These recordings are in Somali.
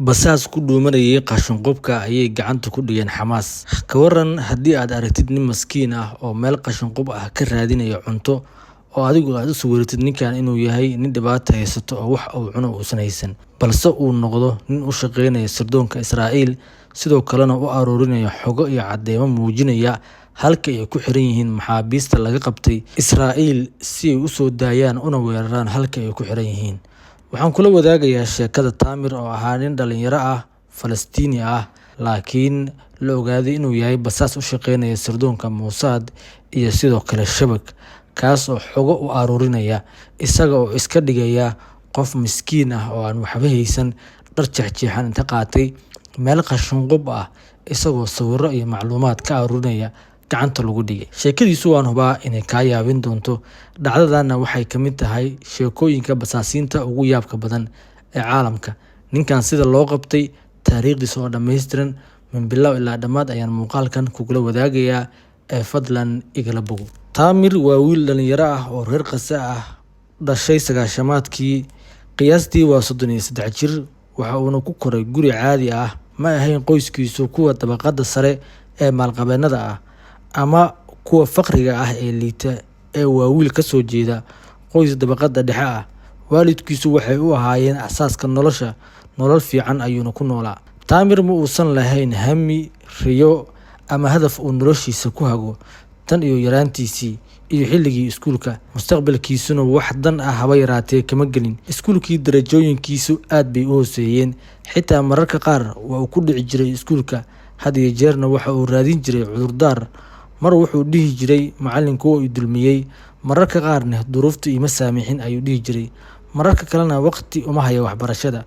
Basaas ku dhuumanayay qashin-qubka ayay gacanta ku dhigeen Xamaas. Ka waran haddii aad aragtid nin maskiin ah oo meel qashin-qub ah ka raadinaya cunto, oo adigu aad u sawirtid ninkan inuu yahay nin dhibaato haysato oo wax uu cuno uusan haysan, balse uu noqdo nin u shaqeynaya sirdoonka Israa'iil, sidoo kalena u ururinaya xogo iyo cadeymo muujinaya halka ay ku xiran yihiin maxaabiista laga qabtay Israa'iil si ay u soo daayaan una weeraraan halka ay ku xiran yihiin. Waxaan kula wadaagayaa sheekada Taamir oo ahaa nin dhalinyaro ah, Falastiini ah, laakiin la ogaaday inuu yahay basaas u shaqeynaya sirdoonka Mossad iyo sidoo kale Shabak, kaas oo xogo u ururinaya isaga oo iska dhigaya qof miskiin ah oo aan waxba haysan, dhar jeexjeexan inta qaatay meel qashin-qub ah, isagoo sawirro iyo macluumaad ka ururinaya gacanta lagu dhigay. Sheekadiisu waan hubaa inay kaa yaabin doonto. Dhacdadana waxay ka mid tahay sheekooyinka basaasiinta ugu yaabka badan ee caalamka. Ninkan sida loo qabtay, taariikhdiisa oo dhammaystiran min bilow ilaa dhammaad ayaan muuqaalkan kugula wadaagayaa, fadlan igala bogo. Taamir waa wiil dhalinyaro ah oo reer Gaza ah, dhashay sagaashamaadkii, qiyaastii waa 33 jir. Waxa uuna ku koray guri caadi ah, ma ahayn qoyskiisu kuwa dabaqada sare ee maalqabeennada ah ama kuwa faqriga ah ee liita, waa wiil ka soo jeeda qoys dabaqada dhexe ah. Waalidkiisu waxay u ahaayeen asaaska nolosha, nolol fiican ayuuna ku noolaa. Taamir ma uusan lahayn hami, riyo ama hadaf uu noloshiisa ku hago tan iyo yaraantiisii iyo xilligii iskuulka. Mustaqbalkiisuna wax dan ah haba yaraatee kama gelin. Iskuulkii darajooyinkiisu aad bay u hooseeyeen, xitaa mararka qaar waa uu ku dhici jiray iskuulka. Had iyo jeerna waxa uu raadin jiray cudurdaar. Mar wuxuu dhihi jiray macallinku waa i dulmiyey, mararka qaarna duruuftu ima saamixin ayuu dhihi jiray, mararka kalena waqti uma hayo waxbarashada.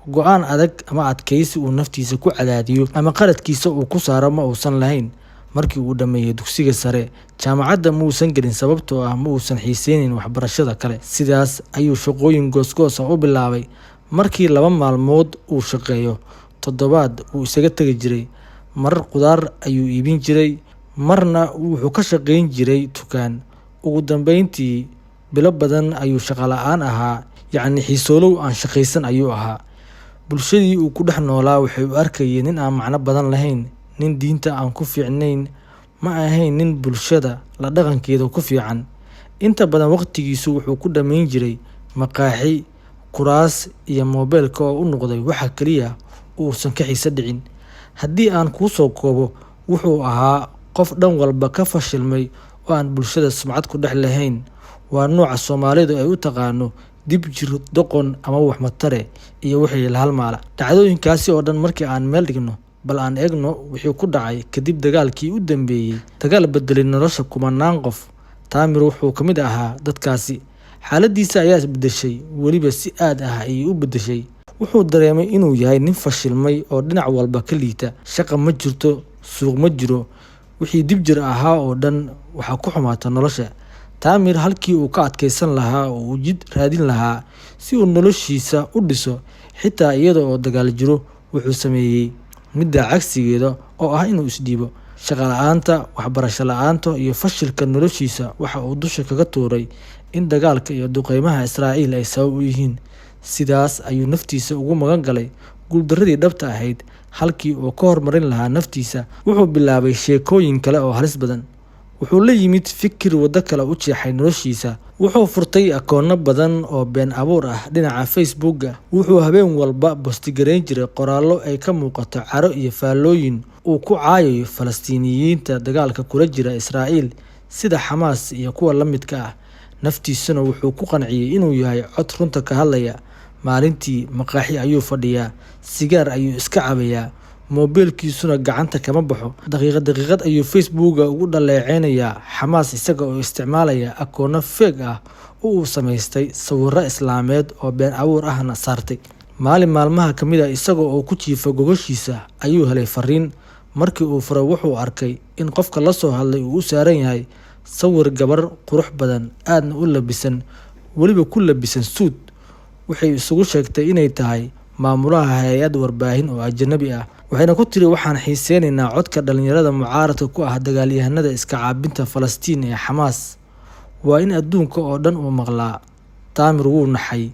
Go'aan adag ama adkaysi uu naftiisa ku cadaadiyo ama qaladkiisa uu ku saaro ma uusan lahayn. Markii uu dhammeeyay dugsiga sare, jaamacadda ma uusan gelin sababtoo ah ma uusan xiiseynin waxbarashada kale. Sidaas ayuu shaqooyin goos-goos ah u bilaabay. Markii 2 maalmood uu shaqeeyo, toddobaad uu isaga tagi jiray. Marar qudaar ayuu iibin jiray, marna wuxuu ka shaqeyn jiray dukaan. Ugu dambeyntii bilo badan ayuu shaqo la'aan ahaa, yacni xiisoolow aan shaqaysan ayuu ahaa. Bulshadii uu ku dhex noolaa waxay u arkayeen nin aan macno badan lahayn, nin diinta aan ku fiicnayn, ma ahayn nin bulshada la dhaqankeeda ku fiican. Inta badan waqtigiisu wuxuu ku dhammayn jiray maqaaxi, kuraas iyo moobilka oo u noqday waxa kaliya uusan ka xiisa dhicin. Haddii aan kuu soo koobo, wuxuu ahaa qof dhan walba ka fashilmay oo aan bulshada sumcad ku dhex lahayn. Waa nooca Soomaalidu ay u taqaano dib jir doqon ama wax matare iyo wixii la halmaala. Dhacdooyinkaasi oo dhan markii aan meel dhigno, bal aan eegno wixii ku dhacay kadib dagaalkii u dambeeyay, dagaal bedelay nolosha kumanaan qof. Taamir wuxuu ka mid ahaa dadkaasi. Xaaladdiisa ayaa isbedeshay, weliba si aad ah ayay u bedeshay. Wuxuu dareemay inuu yahay nin fashilmay oo dhinac walba ka liita. Shaqo ma jirto, suuq ma jiro, wixii dib jir ahaa oo dhan waxaa ku xumaata nolosha. Taamir halkii uu ka adkaysan lahaa oo uu jid raadin lahaa si uu noloshiisa u dhiso, xitaa iyada oo dagaal jiro, wuxuu sameeyey midda cagsigeeda oo ah inuu isdhiibo. Shaqo la'aanta, waxbarasho la'aanta iyo fashilka noloshiisa waxa uu dusha kaga tuuray in dagaalka iyo duqeymaha Israa'iil ay sabab u yihiin. Sidaas ayuu naftiisa ugu magan galay guuldaradii dhabta ahayd. Halkii uu ka hormarin lahaa naftiisa, wuxuu bilaabay sheekooyin kale oo halis badan. Wuxuu la yimid fikir waddo kale u jeexay noloshiisa. Wuxuu furtay akoonno badan oo been abuur ah dhinaca Facebook-ga. Wuxuu habeen walba bostigareyn jiray qoraallo ay ka muuqato caro iyo faallooyin uu ku caayayo Falastiiniyiinta dagaalka kula jira Israa'iil, sida Xamaas iyo kuwa la midka ah. Naftiisuna wuxuu ku qanciyay inuu yahay cod runta ka hadlaya. Maalintii maqaaxi ayuu fadhiyaa, sigaar ayuu iska cabayaa, moobilkiisuna gacanta kama baxo. Daqiiqad ayuu Facebook-ga ugu dhaleeceynayaa Xamaas isaga oo isticmaalaya akoonno fake ah oo uu samaystay sawirro islaameed oo been abuur ahna saartay. Maalin maalmaha ka mid ah, isaga oo ku jiifa gogoshiisa ayuu helay fariin. Markii uu furay, wuxuu arkay in qofka la soo hadlay uu u saaran yahay sawir gabar qurux badan, aadna u labisan, weliba ku labisan suud. Waxay isugu sheegtay inay tahay maamulaha hay'ad warbaahin oo ajnabi ah, waxayna ku tiri waxaan xiiseynaynaa codka dhalinyarada mucaaradka ku ah dagaalyahanada iska caabinta Falastiin ee Xamaas. Waa in adduunka oo dhan uu maqlaa. Taamir wuu naxay,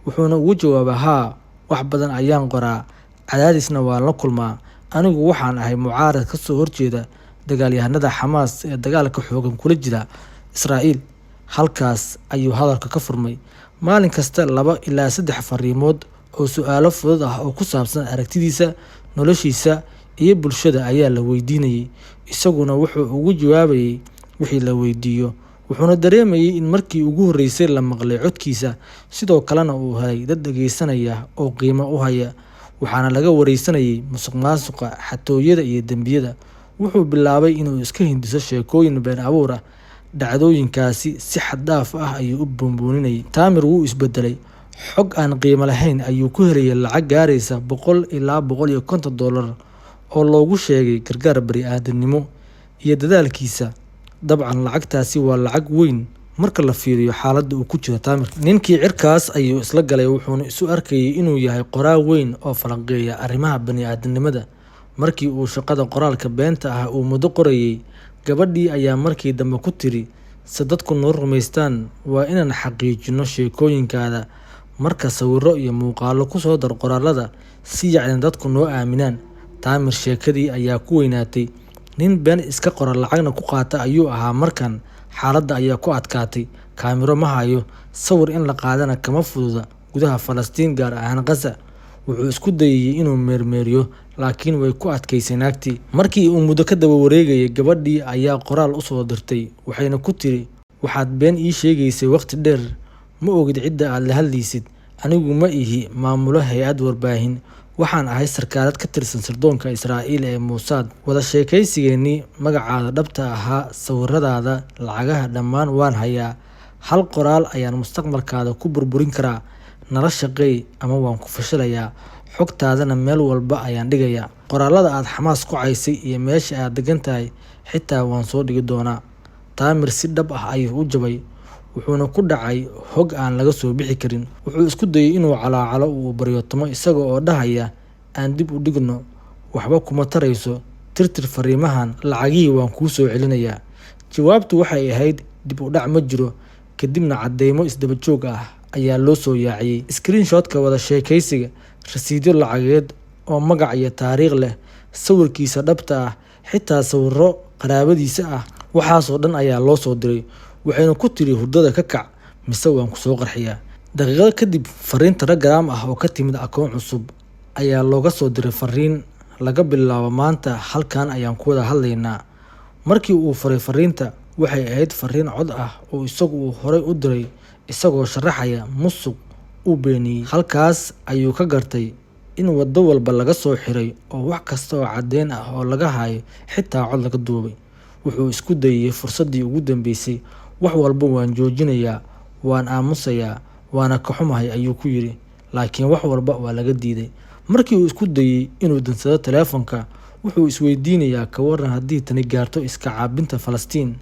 wuxuuna ugu jawaabay haa, wax badan ayaan qoraa, cadaadisna waan la kulmaa. Anigu waxaan ahay mucaarad ka soo horjeeda dagaalyahanada Xamaas ee dagaalka xooggan kula jira Israa'iil. Halkaas ayuu hadalka ka furmay. Maalin kasta 2 ilaa 3 fariimood oo su'aalo fudud ah oo ku saabsan aragtidiisa, noloshiisa iyo bulshada ayaa la weydiinayay. Isaguna wuxuu ugu jawaabayay wixii la weydiiyo. Wuxuuna dareemayay in markii ugu horreysay la maqlay codkiisa, sidoo kalena uu helay dad dhageysanaya oo qiimo u haya. Waxaana laga wareysanayay musuqmaasuqa, xatooyada iyo dembiyada. Wuxuu bilaabay inuu iska hindiso sheekooyin been abuur ah. Dhacdooyinkaasi si xad dhaaf ah ayuu u buunbuuninayay. Taamir wuu isbedelay. Xog aan qiimo lahayn ayuu ku helayay lacag gaaraysa $100 ilaa $150 oo loogu sheegay gargaar bani'aadanimo iyo dadaalkiisa. Dabcan lacagtaasi waa lacag weyn marka la fiiriyo xaaladda uu ku jiro Taamir. Ninkii cirkaas ayuu isla galay, wuxuuna isu arkayay inuu yahay qoraa weyn oo falanqeeya arrimaha bani'aadanimada. Markii uu shaqada qoraalka beenta ah uu muddo qorayay, gabadhii ayaa markii dambe ku tiri, "Si dadku noo rumaystaan, waa inaan xaqiijino sheekooyinkaada. Marka sawirro iyo muuqaallo ku soo dar qoraallada si yacni dadku noo aaminaan." Taamir sheekadii ayaa ku weynaatay. Nin been iska qora lacagna ku qaata ayuu ahaa. Markan xaaladda ayaa ku adkaatay. Kaamiro ma hayo, sawir in la qaadana kama fududa gudaha Falastiin, gaar ahaan Gaza. Wuxuu isku dayay inuu meermeeriyo, laakiin way ku adkaysay naagtii. Markii uu muddo ka daba wareegayay, gabadhii ayaa qoraal u soo dirtay. Waxayna ku tiri, "Waxaad been ii sheegaysay waqti dheer. Ma ogid cidda aad la hadlaysid. Anigu ma ihi maamulo hay'ad warbaahin. Waxaan ahay sarkaalad ka tirsan sirdoonka Israa'iil ee Mossad. Wada sheekaysigeennii, magacaada dhabta ahaa, sawiradaada, lacagaha dhammaan waan hayaa. Hal qoraal ayaan mustaqbalkaada ku burburin karaa. Nala shaqeey ama waan ku fashilayaa. Xogtaadana meel walba ayaan dhigayaa. Qoraallada aad Xamaas ku caysay iyo meesha aad degan tahay xitaa waan soo dhigi doonaa." Taamir si dhab ah ayuu u jabay. Wuxuuna ku dhacay hog aan laga soo bixi karin. Wuxuu isku dayay inuu calaacalo uu baryootamo isaga oo dhahaya, "Aan dib u dhigno. Waxba kuma tarayso. Tirtir fariimahan. Lacagihii waan kuu soo celinayaa." Jawaabtu waxay ahayd, "Dib u dhac ma jiro." Kadibna cadeymo isdaba joog ah ayaa loo soo yaaciyay. Screenshot-ka wada sheekaysiga, rasiidyo lacageed oo magac iyo taariikh leh, sawirkiisa dhabta ah, xitaa sawirro qaraabadiisa ah. Waxaasoo dhan ayaa loo soo diray. Waxayna ku tiri, "Hurdada ka kac, mise waan ku soo qarxiyaa." Daqiiqado kadib, fariin Telegram ah oo ka timid akoon cusub ayaa looga soo diray fariin, "Laga bilaabo maanta, halkan ayaan ku wada hadlaynaa." Markii uu furay fariinta, waxay ahayd fariin cod ah oo isagu uu horay u diray, isagoo sharaxaya musuq uu beeniyay. Halkaas ayuu ka gartay in waddo walba laga soo xiray oo wax kasta oo caddeyn ah oo laga hayo, xitaa cod laga duubay. Wuxuu isku dayay fursaddii ugu dambeysay. "Wax walba waan joojinayaa, waan aamusayaa, waana ka xumahay," ayuu ku yiri. Laakiin wax walba waa laga diiday. Markii uu isku dayay inuu dansado telefoonka, wuxuu isweydiinayaa, ka waran haddii tani gaarto iska caabinta Falastiin?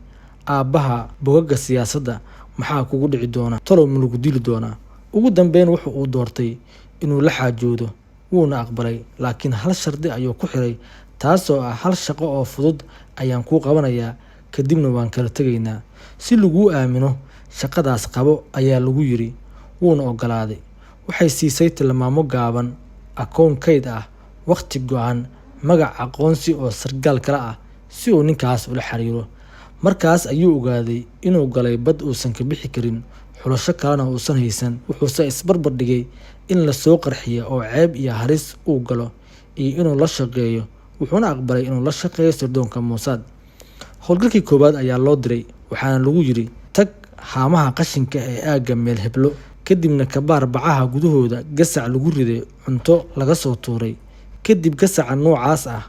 Aabbaha bogagga siyaasadda maxaa kugu dhici doona? Talow ma lagu dili doonaa? Ugu dambeyn wuxuu doortay inuu la xaajoodo. Wuuna aqbalay, laakiin hal shardi ayuu ku xiray, taasoo ah, "Hal shaqo oo fudud ayaan kuu qabanayaa, kadibna waan kala tegaynaa. Si laguu aamino, shaqadaas qabo," ayaa lagu yiri. Wuuna oggolaaday. Waxay siisay tilmaamo gaaban, akoon kayd ah, waqti go'an, magac aqoonsi oo sargaal kale ah si uu ninkaas ula xiriiro. Markaas ayuu ogaaday inuu galay bad uusan ka bixi karin, xulasho kalena uusan haysan. Wuxuuse isbarbar dhigay in la soo qarxiyo oo ceeb iyo halis uu galo, iyo inuu la shaqeeyo. Wuxuuna aqbalay inuu la shaqeeyo sirdoonka Mossad. Howlgalkii koowaad ayaa loo diray. Waxaana lagu yiri, "Tag haamaha qashinka ee aagga meel heblo, kadibna ka baar bacaha gudahooda gasac lagu riday cunto laga soo tuuray. Kadib gasaca noocaas ah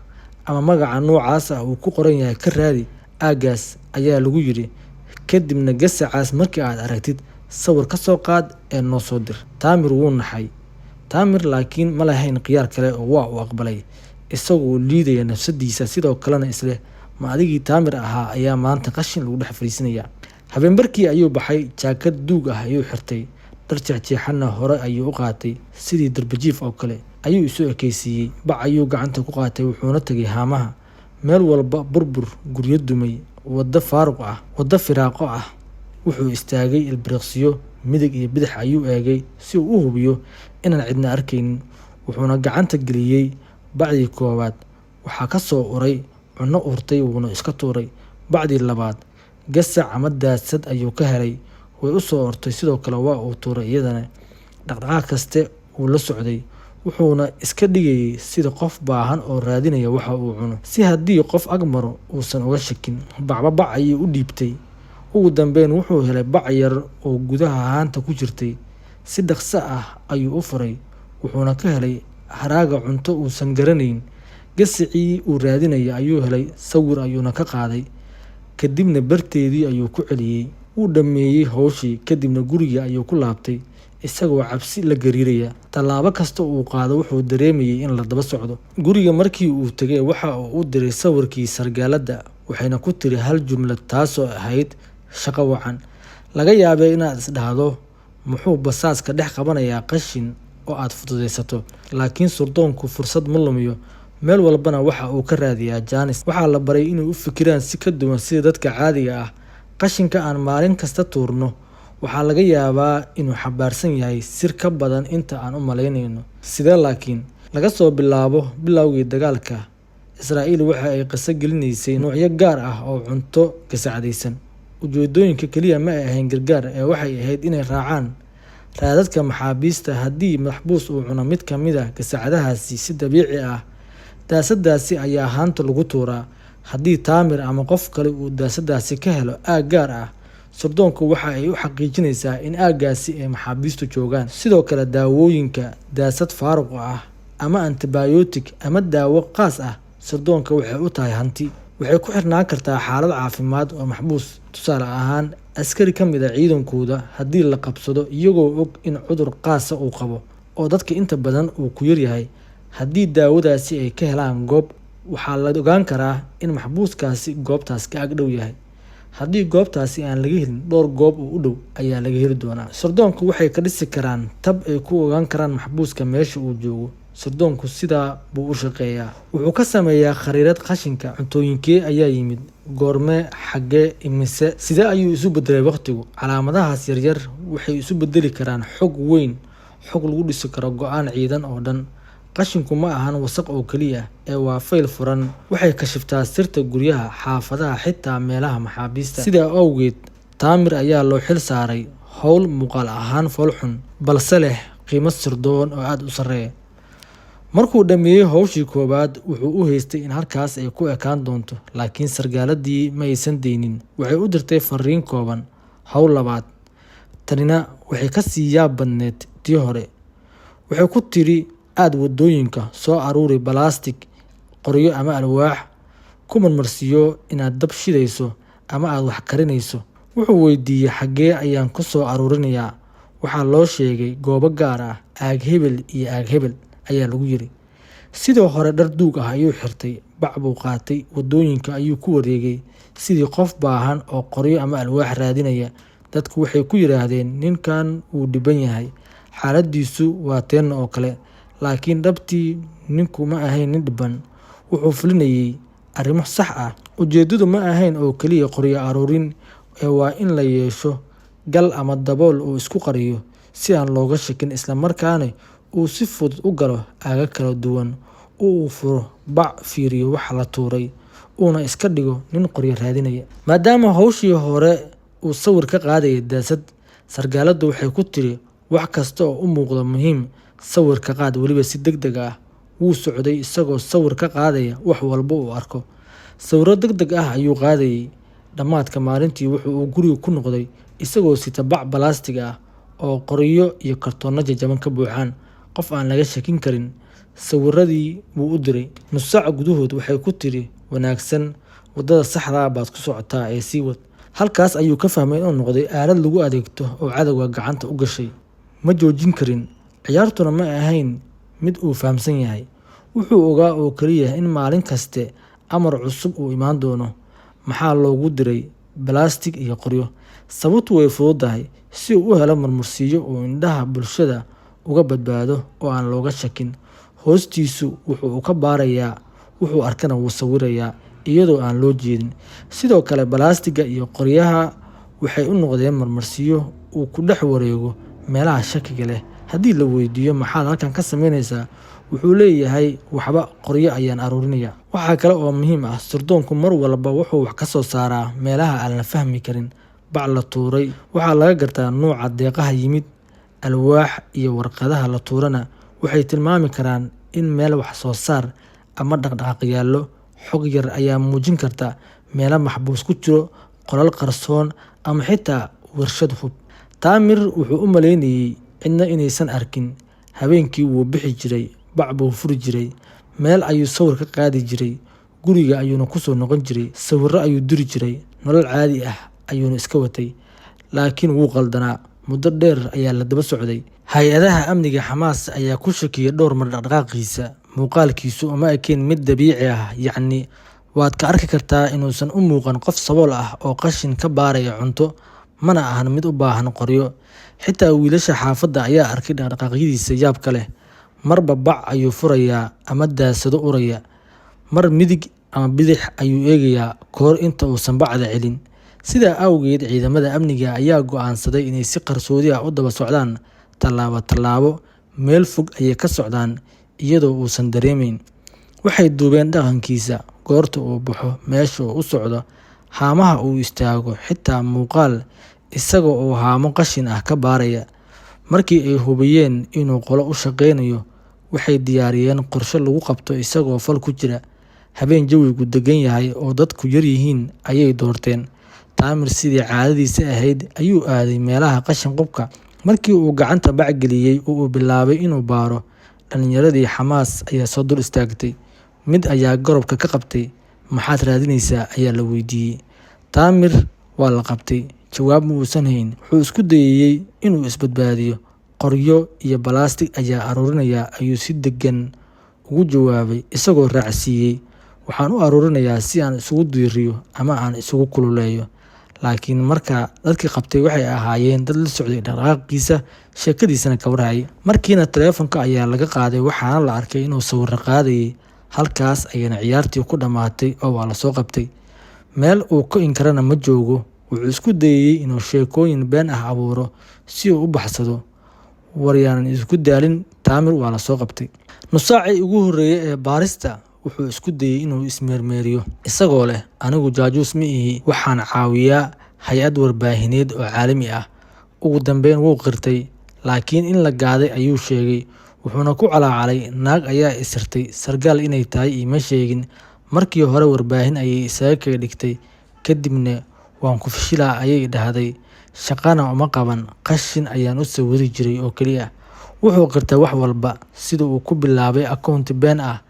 ama magaca noocaas ah uu ku qoran yahay ka raadi aaggaas," ayaa lagu yiri. "Kadibna gasacaas markii aad aragtid, sawir ka soo qaad ee noo soo dir." Taamir wuu naxay. Taamir laakiin ma lahayn khiyaar kale oo waa uu aqbalay, isagoo liidaya nafsadiisa, sidoo kalena isleh, "Ma adigii Taamir ahaa ayaa maanta qashin lagu dhex fariisinayaa?" Habeenbarkii ayuu baxay. Jaakad duug ah ayuu xirtay. Dhar jeexjeexanna hore ayuu u qaatay. Sidii darbijiif oo kale ayuu isu ekaysiiyey. Bac ayuu gacanta ku qaatay. Wuxuuna tagay haamaha. Meel walba burbur, guryo dumay, waddo faaruq ah, waddo firaaqo ah. Wuxuu istaagay ilbiriqsiyo, midig iyo bidix ayuu eegay si uu u hubiyo inaan cidna arkaynin. wuxuuna gacanta geliyey bacdii koowaad. Waxaa ka soo uray cunno urtay, wuuna iska tuuray. Bacdii labaad, gasac ama daasad ayuu ka helay, way u soo ortay, sidoo kale waa uu tuuray iyadana. Dhaqdhaqaaq kaste wuu la socday, wuxuuna iska dhigayay sida qof baahan oo raadinaya waxa uu cuno, si haddii qof ag maro uusan uga shakin. Bacba bac ayay u dhiibtay. Ugu dambeyn wuxuu helay bac yar oo gudaha haanta ku jirtay. Si dhaqso ah ayuu u furay, wuxuuna ka helay haraaga cunto uusan garanayn. Gasacii uu raadinayay ayuu helay, sawir ayuuna ka qaaday, kadibna barteedii ayuu ku celiyey. Wuu dhammeeyey hawshii, kadibna guriga ayuu ku laabtay isagoo cabsi la gariiraya. Tallaabo kasta uu qaado wuxuu dareemayay in la daba socdo. Guriga markii uu tegay, waxa uu u diray sawirkii sargaaladda, waxayna ku tiri hal jumlad taasoo ahayd shaqo wacan. Laga yaabee inaad isdhahdo, muxuu basaaska dhex qabanayaa qashin oo aad fududaysato? Laakiin sirdoonku fursad ma lumiyo, meel walbana waxa uu ka raadiyaa jaanis. Waxaa la baray inay u fikiraan si ka duwan sida dadka caadiga ah. Qashinka aan maalin kasta tuurno waxaa laga yaabaa inuu xambaarsan yahay sir ka badan inta aan u malaynayno. Sidee laakiin? Laga soo bilaabo bilowgii dagaalka, Israa'iil waxa ay qiso gelinaysay noocyo gaar ah oo cunto gasacadaysan. Ujeedooyinka kaliya ma ahayn gargaar, waxay ahayd inay raacaan raadadka maxaabiista. Haddii maxbuus uu cuno mid ka mid ah gasacadahaasi si dabiici ah, daasadaasi ayaa haanta lagu tuuraa. Haddii Taamir ama qof kale uu daasadaasi ka helo aag gaar ah, sirdoonku waxa ay u xaqiijinaysaa in aaggaasi ay maxaabiistu joogaan. Sidoo kale daawooyinka, daasad faaruq ah ama antibiyootik ama daawo qaas ah, sirdoonka waxay u tahay hanti. Waxay ku xirnaan kartaa xaalad caafimaad oo maxbuus. Tusaale ahaan, askari ka mid ah ciidankooda haddii la qabsado iyagoo og in cudur qaasa uu qabo oo dadka inta badan uu ku yar yahay, haddii daawadaasi ay ka helaan goob, waxaa la ogaan karaa in maxbuuskaasi goobtaas ka ag dhow yahay. Haddii goobtaasi aan laga helin, dhowr goob oo u dhow ayaa laga heli doonaa. Sirdoonku waxay ka dhisi karaan tab ay ku ogaan karaan maxbuuska meesha uu joogo. Sirdoonku sidaa buu u shaqeeyaa. Wuxuu ka sameeyaa khariirad qashinka. Cuntooyinkee ayaa yimid, goorme, xaggee, imise, sidee ayuu isu bedelay waqtigu. Calaamadahaas yaryar waxay isu bedeli karaan xog weyn, xog lagu dhisi karo go'aan ciidan oo dhan. Qashinku ma ahan wasakh oo kaliya, waa fayl furan. Waxay kashiftaa sirta guryaha, xaafadaha, xitaa meelaha maxaabiista. Sidaa awgeed, Taamir ayaa loo xil saaray howl muuqaal ahaan fool xun, balse leh qiimo sirdoon oo aad u sarreeya. Markuu dhammeeyey hawshii koowaad, wuxuu u haystay in halkaas ay ku ekaan doonto, laakiin sargaaladii ma aysan daynin. Waxay u dirtay fariin kooban, hawl labaad. Tanina waxay ka sii yaab badneyd tii hore. Waxay ku tiri, aad wadooyinka soo aruuri balaastig, qoryo ama alwaax, ku marmarsiyo inaad dab shidayso ama aad wax karinayso. Wuxuu weydiiyey xaggee ayaan ku soo aruurinayaa. Waxaa loo sheegay goobo gaar ah, aag hebel iyo aag hebel ayaa lagu yiri. Sidoo hore dhar duug ah ayuu xirtay, bac buu qaatay, wadooyinka ayuu ku wareegay sidii qof baahan oo qoryo ama alwaax raadinaya. Dadku waxay ku yiraahdeen, ninkan wuu dhiban yahay, xaaladiisu waa teen oo kale. Laakiin dhabtii ninku ma ahayn nin dhiban, wuxuu fulinayay arrimo sax ah. Ujeedadu ma ahayn oo kaliya qoryo aruurin, waa in la yeesho gal ama dabool uu isku qariyo si aan looga shakin, isla markaana uu si fudud u galo aaga kala duwan. Uu furo bac, fiiriyo waxa la tuuray, uuna iska dhigo nin qoryo raadinaya. Maadaama hawshii hore uu sawir ka qaadayay daasad, sargaaladdu waxay ku tiri, wax kasta oo u muuqda muhiim, sawir ka qaad, weliba si degdeg ah. Wuu socday isagoo sawir ka qaadaya wax walba uu arko. Sawirro degdeg ah ayuu qaadayay. Dhammaadka maalintii wuxuu guriga ku noqday isagoo sita bac balaastig ah oo qoryo iyo kartoonno jajaban ka buuxaan. Qof aan laga shakin karin. Sawirradii buu u diray. Nus saac gudahood waxay ku tiri, wanaagsan, wadada saxda baad ku socotaa, ee sii wad. Halkaas ayuu ka fahmay inuu noqday aalad lagu adeegto oo cadawga gacanta u gashay. Ma joojin karin. Ciyaartuna ma ahayn mid uu fahamsan yahay. Wuxuu ogaa oo kaliya in maalin kaste amar cusub uu imaan doono. Maxaa loogu diray balaastig iyo qoryo? Sababtu way fududahay, si uu u helo marmarsiyo oo indhaha bulshada uga badbaado oo aan looga shakin. Hoostiisu wuxuu ka baarayaa, wuxuu arkana wuu sawirayaa iyadoo aan loo jeedin. Sidoo kale balaastiga iyo qoryaha waxay u noqdeen marmarsiyo uu ku dhex wareego meelaha shakiga leh. Haddii la weydiiyo maxaad halkan ka samaynaysaa, wuxuu leeyahay waxba qoryo ayaan aruurinaya. Waxaa kale oo muhiim ah, sirdoonku mar walba wuxuu wax ka soo saaraa meelaha aan la fahmi karin. Bac la tuuray waxaa laga gartaa nooca deeqaha yimid, alwaax iyo warqadaha la tuurana waxay tilmaami karaan in meel wax soo saar ama dhaqdhaqaaq yaallo. Xog yar ayaa muujin karta meelo maxbuus ku jiro, qolal qarsoon ama xitaa warshad hub. Taamir wuxuu u maleynayay cidna inaysan arkin. Habeenkii wuu bixi jiray, bac buu furi jiray, meel ayuu sawir ka qaadi jiray, guriga ayuuna ku soo noqon jiray, sawirro ayuu diri jiray, nolol caadi ah ayuuna iska watay. Laakiin wuu qaldanaa. Muddo dheer ayaa la daba socday. Hay-adaha amniga Xamaas ayaa ku shakiyay dhowr mar dhaqdhaqaaqiisa. Muuqaalkiisu uma ekeen mid dabiici ah, yacni waad ka arki kartaa inuusan u muuqan qof sabool ah oo qashin ka baaraya cunto, mana ahan mid u baahan qoryo. Xitaa wiilasha xaafadda ayaa arkay dhaqdhaqaaqyadiisa yaabka leh. Marba bac ayuu furayaa ama daasado uraya, mar midig ama bidix ayuu eegayaa kahor inta uusan bacda celin. Sidaa awgeed, ciidamada amniga ayaa go'aansaday inay si qarsoodi ah u daba socdaan, tallaabo tallaabo. Meel fog ayay ka socdaan iyadoo uusan dareemayn. Waxay duubeen dhaqankiisa, goorta uu baxo, meesha uu u socdo, haamaha uu istaago, xitaa muuqaal isaga oo haamo qashin ah ka baaraya. Markii ay hubiyeen inuu qolo u shaqeynayo, waxay diyaariyeen qorshe lagu qabto isagoo fal ku jira. Habeen jawigu degan yahay oo dadku yar yihiin ayay doorteen. Taamir sidii caadadiisa ahayd ayuu aaday meelaha qashin qubka. Markii uu gacanta bac geliyay oo uu bilaabay inuu baaro, dhalinyaradii Xamaas ayaa soo dul istaagtay. Mid ayaa garabka ka qabtay. Maxaad raadinaysaa ayaa la weydiiyey. Taamir waa la qabtay. Jawaab ma uusan hayn. Wuxuu isku dayay inuu isbadbaadiyo. Qoryo iyo balaastig ayaa aruurinaya ayuu si degan ugu jawaabay, isagoo raacsiiyey. Waxaan u aruurinayaa si aan isugu diiriyo ama aan isugu kululeeyo. Laakiin markaa dadkii qabtay waxay ahaayeen dad la socday dhaqdhaqaaqiisa, sheekadiisana ka warhayay. Markiina taleefanka ayaa laga qaaday, waxaana la arkay inuu sawirro qaadayay. Halkaas ayayna ciyaartii ku dhammaatay oo waa la soo qabtay. Meel uu ka inkarana ma joogo. Wuxuu isku dayay inuu sheekooyin been ah abuuro si uu u baxsado. Waryaanan isku daalin. Taamir waa la soo qabtay. Nus saacii ugu horreeyay ee baarista, wuxuu isku dayay inuu ismeermeeriyo, isagoo leh anigu jaajuus ma ihi, waxaan caawiyaa hay-ad warbaahineed oo caalami ah. Ugu dambeyn wuu qirtay, laakiin in la gaaday ayuu sheegay. Wuxuuna ku calaacalay, naag ayaa isirtay, sargaal inay tahay iima sheegin. Markii hore warbaahin ayay isaga kaga dhigtay, kadibna waan ku fashilaa ayay dhahday. Shaqana uma qaban, qashin ayaan u sawiri jiray oo keliya. Wuxuu qirtay wax walba, sida uu ku bilaabay akoonti been ah,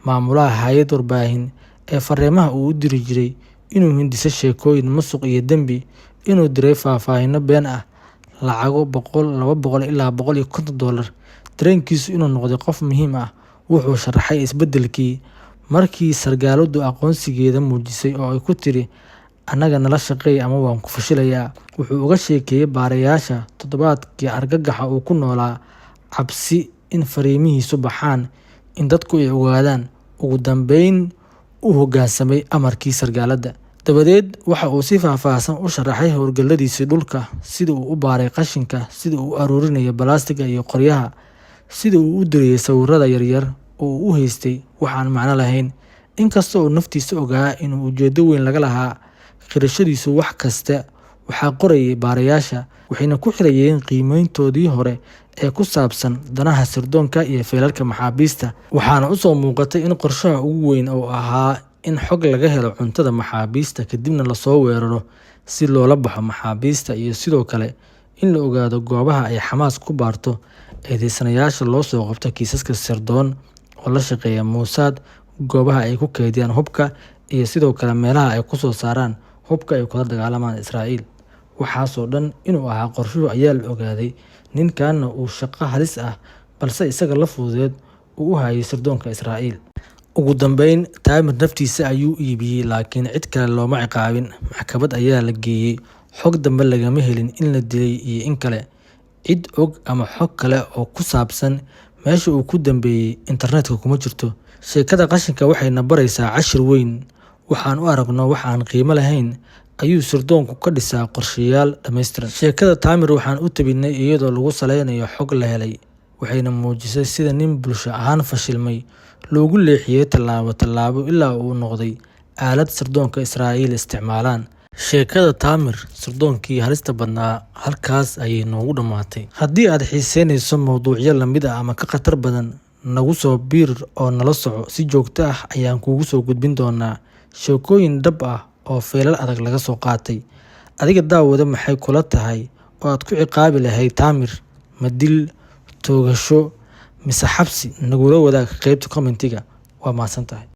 maamulaha hay-ad warbaahin ee fariimaha uu u diri jiray, inuu hindisay sheekooyin musuq iyo dembi, inuu diray faahfaahinno been ah, lacago $100 ilaa $150, dareenkiisu inuu noqday qof muhiim ah. Wuxuu sharaxay isbeddelkii markii sargaaladu aqoonsigeeda muujisay oo ay ku tiri annaga nala shaqeey ama waan ku fashilayaa. Wuxuu uga sheekeeyay baarayaasha toddobaadkii argagaxa uu ku noolaa, cabsi in fariimihiisu baxaan, in dadku ay ogaadaan. Ugu dambeyn uu hoggaansamay amarkii sargaalada. Dabadeed waxa uu si faahfaahsan u sharaxay howlgalladiisii dhulka, sida uu u baaray qashinka, sida uu u aruurinayo balaastiga iyo qoryaha, sida uu u dirayay sawirrada yaryar oo uu u haystay wax aan macno lahayn. Inkasta oo naftiisa ogaa inuu ujeedo weyn laga lahaa, qirashadiisu wax kasta waxaa qorayay baarayaasha, waxayna ku xirayeen qiimeyntoodii hore ee ku saabsan danaha sirdoonka iyo feelalka maxaabiista. Waxaana u soo muuqatay in qorshaha ugu weyn uu ahaa in xog laga helo cuntada maxaabiista kadibna lasoo weeraro si loola baxo maxaabiista, iyo sidoo kale in la ogaado goobaha ay Xamaas ku baarto eedeysanayaasha loo soo qabto kiisaska sirdoon oo la shaqeeya Mossad, goobaha ay ku kaydiyaan hubka, iyo sidoo kale meelaha ay ku soo saaraan hubka ay kula dagaalamaan Israa'iil. Waxaasoo dhan inuu ahaa qorshuhu ayaa la ogaaday. Ninkanna uu shaqo halis ah, balse isaga la fududeed uu u hayay sirdoonka Israa'iil. Ugu dambeyn, Taamir naftiisa ayuu iibiyey, laakiin cid kale looma ciqaabin. Maxkamad ayaa la geeyey. Xog dambe lagama helin in la dilay iyo in kale. Cid og ama xog kale oo ku saabsan meesha uu ku dambeeyey internetka kuma jirto. Sheekada qashinka waxayna baraysaa cashir weyn. Waxaan u aragno wax aan qiimo lahayn ayuu sirdoonku ka dhisaa qorshayaal dhammaystiran. Sheekada Taamir waxaan u tabinay iyadoo lagu saleynayo xog la helay. waxayna muujisay sida nin bulsho ahaan fashilmay loogu leexiyay tallaabo ilaa uu noqday aalad sirdoonka Israa'iil isticmaalaan. Sheekada Taamir, sirdoonkii halista badnaa, halkaas ayay noogu dhammaatay. Haddii aad xiiseynayso mowduucyo la mid ah ama ka khatar badan, nagu soo biir oo nala soco. Si joogto ah ayaan kuugu soo gudbin doonaa sheekooyin dhab ah oo feelal adag laga soo qaatay. Adiga daawada, maxay kula tahay oo aad ku ciqaabi lahayd Taamir? Ma dil, toogasho mise xabsi? Nagula wadaag qaybta commentiga. Waa mahadsantahay.